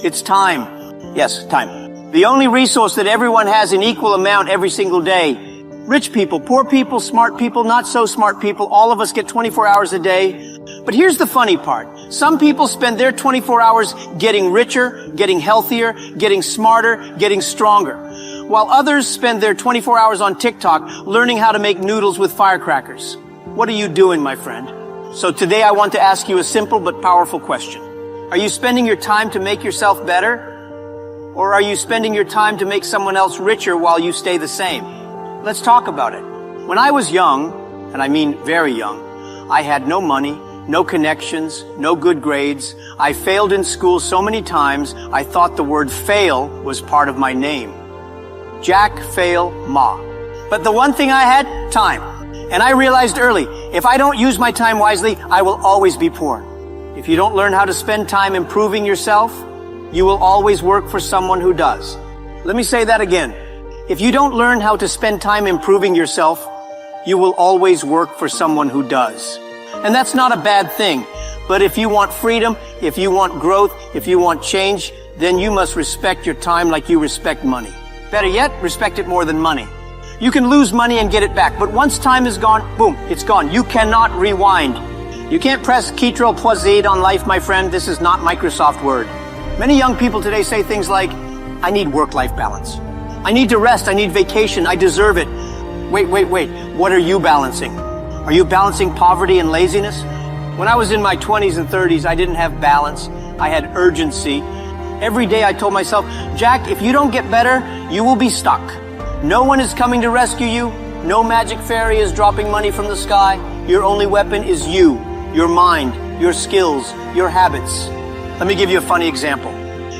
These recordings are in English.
It's time. Yes, time. The only resource that everyone has in equal amount every single day. Rich people, poor people, smart people, not so smart people, all of us get 24 hours a day. But here's the funny part. Some people spend their 24 hours getting richer, getting healthier, getting smarter, getting stronger, while others spend their 24 hours on TikTok learning how to make noodles with firecrackers. What are you doing, my friend? So today I want to ask you a simple but powerful question. Are you spending your time to make yourself better? Or are you spending your time to make someone else richer while you stay the same? Let's talk about it. When I was young, and I mean very young, I had no money, no connections, no good grades. I failed in school so many times, I thought the word fail was part of my name. Jack Fail Ma. But the one thing I had, time. And I realized early, if I don't use my time wisely, I will always be poor. If you don't learn how to spend time improving yourself, you will always work for someone who does. Let me say that again. If you don't learn how to spend time improving yourself, you will always work for someone who does. And that's not a bad thing. But if you want freedom, if you want growth, if you want change, then you must respect your time like you respect money. Better yet, respect it more than money. You can lose money and get it back, but once time is gone, boom, it's gone. You cannot rewind. You can't press Ctrl+Z on life, my friend. This is not Microsoft Word. Many young people today say things like, I need work-life balance. I need to rest. I need vacation. I deserve it. Wait. What are you balancing? Are you balancing poverty and laziness? When I was in my 20s and 30s, I didn't have balance. I had urgency. Every day I told myself, Jack, if you don't get better, you will be stuck. No one is coming to rescue you. No magic fairy is dropping money from the sky. Your only weapon is you, your mind, your skills, your habits. Let me give you a funny example.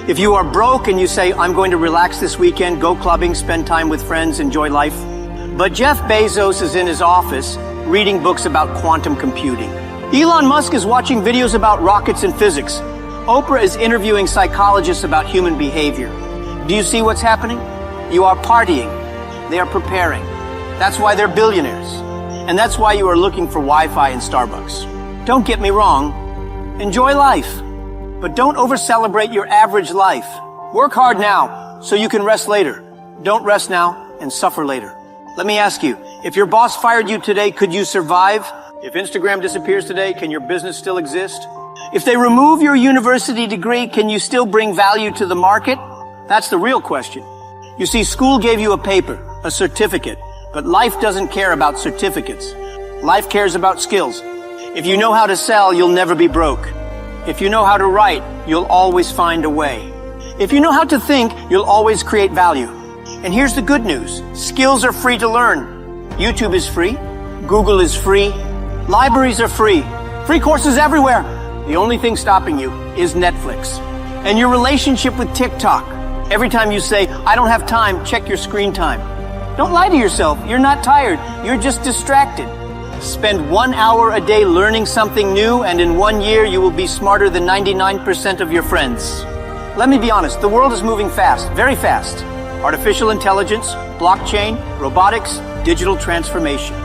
If you are broke and you say, I'm going to relax this weekend, go clubbing, spend time with friends, enjoy life. But Jeff Bezos is in his office reading books about quantum computing. Elon Musk is watching videos about rockets and physics. Oprah is interviewing psychologists about human behavior. Do you see what's happening? You are partying. They are preparing. That's why they're billionaires. And that's why you are looking for Wi-Fi in Starbucks. Don't get me wrong. Enjoy life. But don't over-celebrate your average life. Work hard now so you can rest later. Don't rest now and suffer later. Let me ask you, if your boss fired you today, could you survive? If Instagram disappears today, can your business still exist? If they remove your university degree, can you still bring value to the market? That's the real question. You see, school gave you a paper, a certificate, but life doesn't care about certificates. Life cares about skills. If you know how to sell, you'll never be broke. If you know how to write, you'll always find a way. If you know how to think, you'll always create value. And here's the good news. Skills are free to learn. YouTube is free. Google is free. Libraries are free. Free courses everywhere. The only thing stopping you is Netflix. And your relationship with TikTok. Every time you say, I don't have time, check your screen time. Don't lie to yourself. You're not tired. You're just distracted. Spend 1 hour a day learning something new, and in 1 year you will be smarter than 99% of your friends. Let me be honest, the world is moving fast, very fast. Artificial intelligence, blockchain, robotics, digital transformation.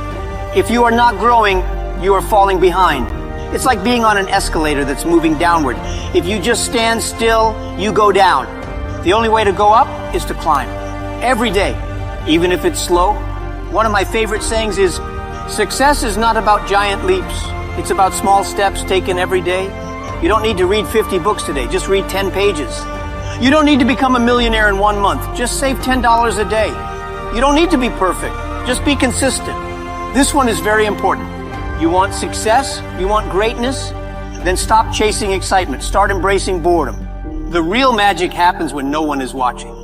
If you are not growing, you are falling behind. It's like being on an escalator that's moving downward. If you just stand still, you go down. The only way to go up is to climb. Every day, even if it's slow. One of my favorite sayings is, success is not about giant leaps. It's about small steps taken every day. You don't need to read 50 books today. Just read 10 pages. You don't need to become a millionaire in 1 month. Just save $10 a day. You don't need to be perfect. Just be consistent. This one is very important. You want success? You want greatness? Then stop chasing excitement. Start embracing boredom. The real magic happens when no one is watching.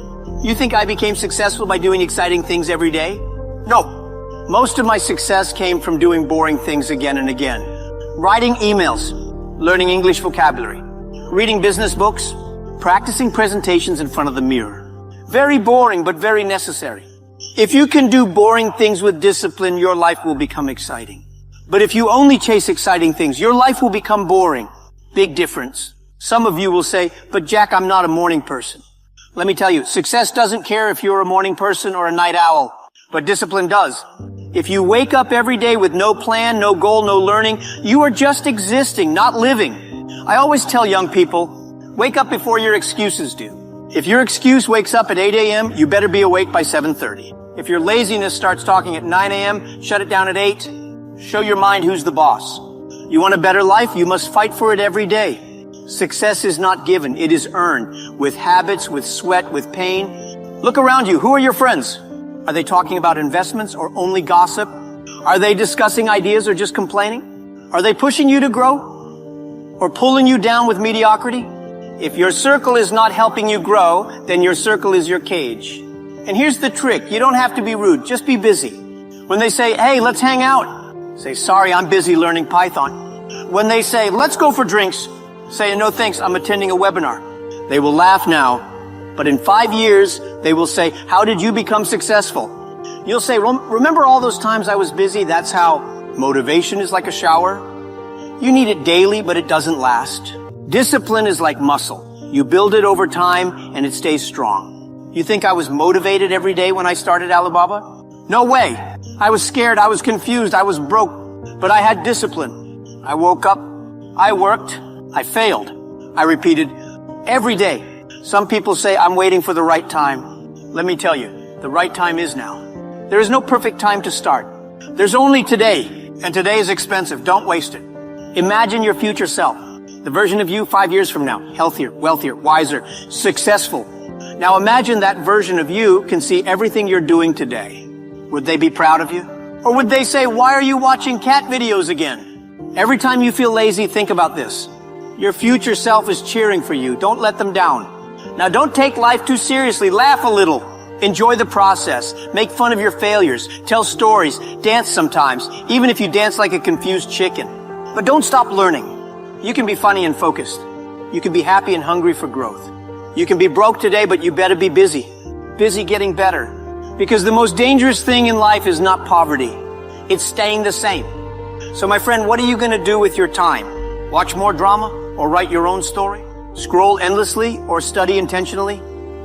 You think I became successful by doing exciting things every day? No. Most of my success came from doing boring things again and again. Writing emails, learning English vocabulary, reading business books, practicing presentations in front of the mirror. Very boring, but very necessary. If you can do boring things with discipline, your life will become exciting. But if you only chase exciting things, your life will become boring. Big difference. Some of you will say, but Jack, I'm not a morning person. Let me tell you, success doesn't care if you're a morning person or a night owl, but discipline does. If you wake up every day with no plan, no goal, no learning, you are just existing, not living. I always tell young people, Wake up before your excuses do. If your excuse wakes up at 8 a.m., you better be awake by 7:30. If your laziness starts talking at 9 a.m., shut it down at 8. Show your mind who's the boss. You want a better life? You must fight for it every day. Success is not given. It is earned with habits, with sweat, with pain. Look around you. Who are your friends? Are they talking about investments or only gossip? Are they discussing ideas or just complaining? Are they pushing you to grow or pulling you down with mediocrity? If your circle is not helping you grow, then your circle is your cage. And here's the trick. You don't have to be rude. Just be busy. When they say, hey, let's hang out, say, sorry, I'm busy learning Python. When they say, let's go for drinks, say, no thanks, I'm attending a webinar. They will laugh now, but in 5 years, they will say, how did you become successful? You'll say, remember all those times I was busy? That's how motivation is like a shower. You need it daily, but it doesn't last. Discipline is like muscle. You build it over time, and it stays strong. You think I was motivated every day when I started Alibaba? No way. I was scared. I was confused. I was broke. But I had discipline. I woke up. I worked. I failed. I repeated every day. Some people say, I'm waiting for the right time. Let me tell you, the right time is now. There is no perfect time to start. There's only today, and today is expensive. Don't waste it. Imagine your future self, the version of you 5 years from now, healthier, wealthier, wiser, successful. Now imagine that version of you can see everything you're doing today. Would they be proud of you? Or would they say, why are you watching cat videos again? Every time you feel lazy, think about this. Your future self is cheering for you. Don't let them down. Now don't take life too seriously. Laugh a little. Enjoy the process. Make fun of your failures. Tell stories. Dance sometimes, even if you dance like a confused chicken. But don't stop learning. You can be funny and focused. You can be happy and hungry for growth. You can be broke today, but you better be busy. Busy getting better. Because the most dangerous thing in life is not poverty. It's staying the same. So my friend, what are you going to do with your time? Watch more drama or write your own story? Scroll endlessly or study intentionally?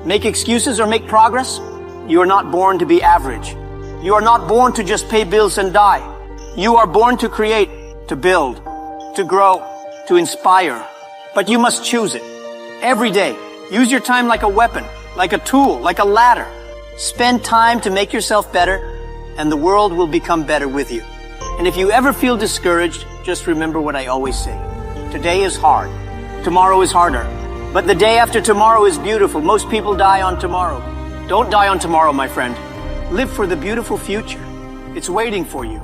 Make excuses or make progress? You are not born to be average. You are not born to just pay bills and die. You are born to create, to build, to grow, to inspire. But you must choose it. Every day, use your time like a weapon, like a tool, like a ladder. Spend time to make yourself better, and the world will become better with you. And if you ever feel discouraged, just remember what I always say. Today is hard. Tomorrow is harder. But the day after tomorrow is beautiful. Most people die on tomorrow. Don't die on tomorrow, my friend. Live for the beautiful future. It's waiting for you.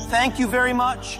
Thank you very much.